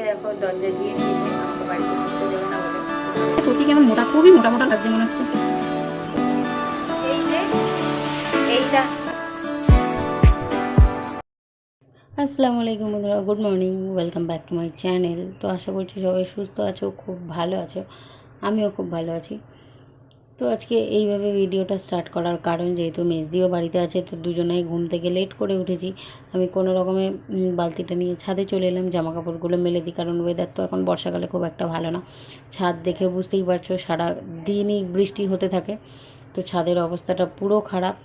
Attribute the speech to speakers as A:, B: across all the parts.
A: এদিকে দেখো দরজা দিয়ে দিয়েছে, আমাকে বাড়িতে ঢুকতে দেবে না বলে।
B: সত্যি কেমন মোটা, খুবই মোটা মোটা লাগছে মনে হচ্ছে।
A: এই যে এইটা।
B: আসসালামু আলাইকুম বন্ধুরা, good morning, welcome back to my channel. তো আশা করছি সবাই সুস্থ আছো, খুব ভালো আছো, আমিও খুব ভালো আছি। তো আজকে এইভাবে ভিডিওটা স্টার্ট করার কারণ, যেহেতু মেজদিও বাড়িতে আছে, তো দুজনেই ঘুম থেকে লেট করে উঠেছি। আমি কোনো রকমে বালতিটা নিয়ে ছাদে চলে এলাম জামা কাপড়গুলো মেলে দিই, কারণ ওয়েদার তো এখন বর্ষাকালে খুব একটা ভালো না। ছাদ দেখে বুঝতেই পারছো সারা দিনই বৃষ্টি হতে থাকে, তো ছাদের অবস্থাটা পুরো খারাপ।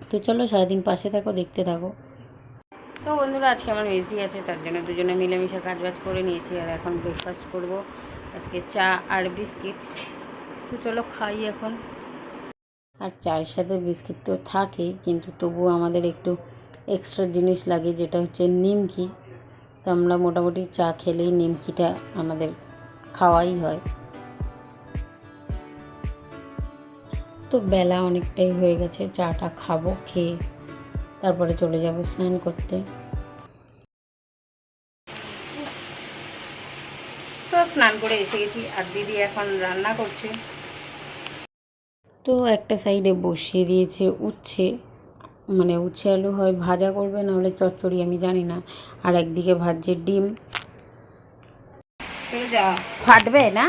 B: তো চলো সারাদিন পাশে থাকো, দেখতে থাকো।
A: তো বন্ধুরা, আজকে আমার মেজদি আছে, তার জন্য দুজনে মিলেমিশে কাজবাজ করে নিয়েছি। আর এখন ব্রেকফাস্ট করব, আজকে চা আর বিস্কিট। তো চলো খাই এখন।
B: আর চায়ের সাথে বিস্কিট তো থাকেই, কিন্তু তবুও আমাদের একটু এক্সট্রা জিনিস লাগে, যেটা হচ্ছে নিমকি। তো আমরা মোটামুটি চা খেলেই নিমকিটা আমাদের খাওয়াই হয়। তো বেলা অনেকটাই হয়ে গেছে, চাটা খাবো, খেয়ে তারপরে চলে যাব স্নান করতে।
A: তো স্নান করে এসে গেছি, আর দিদি এখন রান্না করছে।
B: তো একটা সাইডে বসিয়ে দিয়েছে উচ্ছে, মানে উচ্ছে আলু হয় ভাজা করবে, না হলে চচ্চড়ি, আমি জানি না। আর একদিকে ভাজছে ডিম।
A: যা ফাটবে না।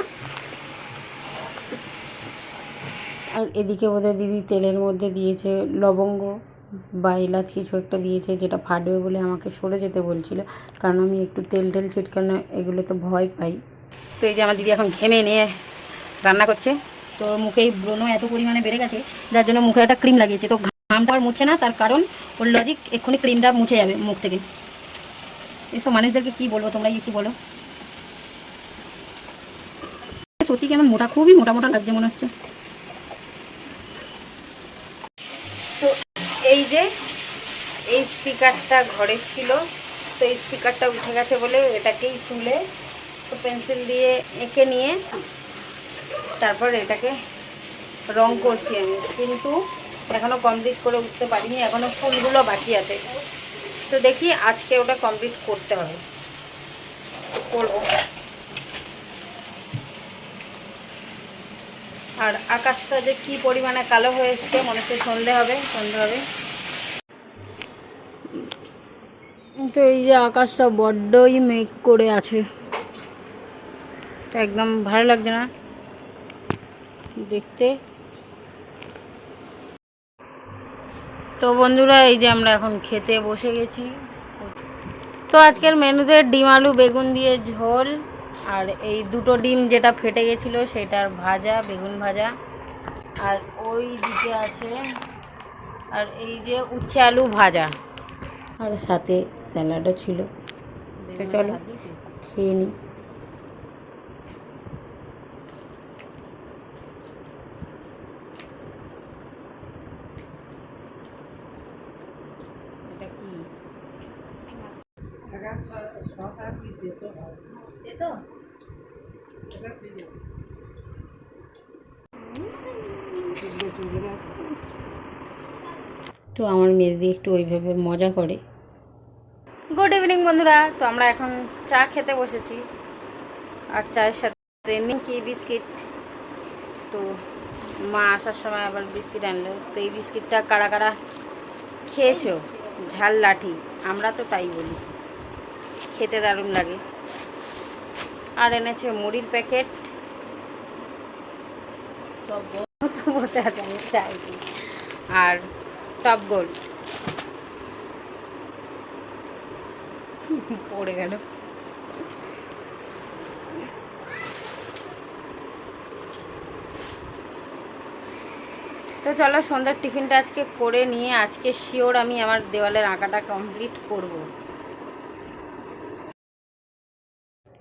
B: আর এদিকে বোধহয় দিদি তেলের মধ্যে দিয়েছে লবঙ্গ বা এলাচ, কিছু একটা দিয়েছে, যেটা ফাটবে বলে আমাকে সরে যেতে বলছিল, কারণ আমি একটু তেল টেল ছিটকানো এগুলোতে ভয় পাই।
A: তো এই যে আমার দিদি এখন ঘেমে নিয়ে রান্না করছে।
B: তো মুখেই ব্রণ এত পরিমাণে বেড়ে গেছে, যার জন্য মুখে একটা ক্রিম লাগিয়েছে। তো ঘামটা আর মুছছে না, তার কারণ ওর লজিক এক্ষুনি ক্রিমটা মুছে যাবে মুখ থেকে। এসব মানুষদেরকে কী বলবো, তোমরা কি বলো? সত্যি কেমন মোটা, খুবই মোটা মোটা লাগছে মনে হচ্ছে।
A: তো এই যে এই স্পিকারটা ঘরে ছিল, তো এই স্পিকারটা উঠে গেছে বলে এটাকেই তুলে তো পেন্সিল দিয়ে এঁকে নিয়ে তারপর এটাকে রং করছি আমি, কিন্তু এখনও কমপ্লিট করে উঠতে পারিনি, এখনও ফুলগুলো বাকি আছে। তো দেখি আজকে ওটা কমপ্লিট করতে হবে, করবো। আর আকাশটা যে কি পরিমাণে কালো হয়ে এসছে, মনে হচ্ছে সন্ধে হবে, সন্ধে হবে।
B: তো এই যে আকাশটা বড্ডই মেঘ করে আছে,
A: একদম ভালো লাগছে না দেখতে। তো বন্ধুরা, এই যে আমরা এখন খেতে বসে গেছি। তো আজকের মেনুতে ডিম আলু বেগুন দিয়ে ঝোল, আর এই দুটো ডিম যেটা ফেটে গেছিলো সেটার ভাজা, বেগুন ভাজা। আর ওই দিকে আছে, আর এই যে উচ্ছে আলু ভাজা,
B: আর সাথে স্যালাডও ছিল। তো চলো খেয়ে নিই।
A: এটা কি
B: তো আমার মেজদি একটু ওইভাবে মজা করে।
A: গুড ইভিনিং বন্ধুরা, তো আমরা এখন চা খেতে বসেছি, আর চায়ের সাথে নিমকি বিস্কিট। তো মা আসার সময় আবার বিস্কিট আনলো। তো এই বিস্কিটটা কারা কারা খেয়েছো? ঝাল লাঠি, আমরা তো তাই বলি, খেতে দারুণ লাগে। আর এনেছে মুড়ির প্যাকেট। তো বসে আছে, আমি চাই। আর টপ গোল্ড পড়ে গেল। তো চলো সন্ধ্যার টিফিনটা আজকে করে নিয়ে, আজকে শিওর আমি আমার দেওয়ালের আঁকাটা কমপ্লিট করব।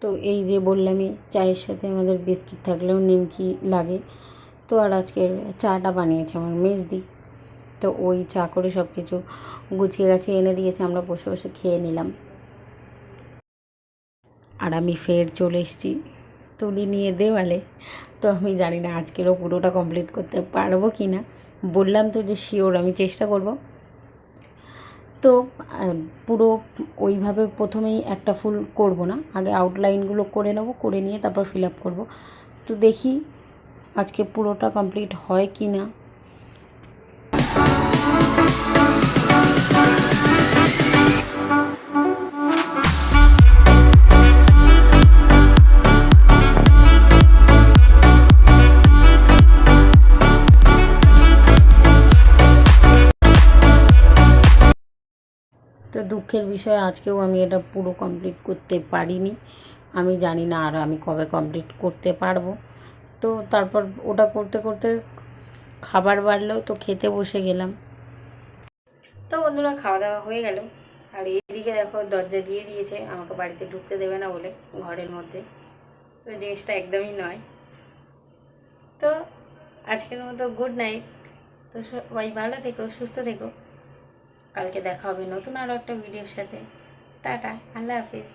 B: তো এই যে বললামই, চায়ের সাথে আমাদের বিস্কিট থাকলেও নিমকি লাগে। তো আর আজকের চাটা বানিয়েছে আমার মেজদি। তো ওই চা করে সব কিছু গুছিয়ে গাছিয়ে এনে দিয়েছে, আমরা বসে বসে খেয়ে নিলাম। আর আমি ফের চলে এসেছি তুলি নিয়ে দেওয়ালে। তো আমি জানি না আজকেরও পুরোটা কমপ্লিট করতে পারবো কি না। বললাম তো যে শিওর আমি চেষ্টা করব। তো পুরো ওইভাবে প্রথমেই একটা ফুল করব না, আগে আউটলাইনগুলো করে নেব, করে নিয়ে তারপর ফিল আপ করবো। তো দেখি আজকে পুরোটা কমপ্লিট হয় কি না। তো দুঃখের বিষয় আজকেও আমি এটা পুরো কমপ্লিট করতে পারিনি। আমি জানি না আর আমি কবে কমপ্লিট করতে পারবো। তো তারপর ওটা করতে করতে খাবার বাড়লো, তো খেতে বসে গেলাম। তো বন্ধুরা, খাওয়া দাওয়া হয়ে গেল, আর এইদিকে দেখো দরজা দিয়ে দিয়েছে, আমাকে বাড়িতে ঢুকতে দেবে না বলে ঘরের মধ্যে। তো জিনিসটা একদমই নয়। তো আজকের মতো গুড নাইট। তো সবাই ভালো থেকো, সুস্থ থেকো। কালকে দেখা হবে নতুন আরও একটা ভিডিওর সাথে। টাটা, আল্লাহ হাফিজ।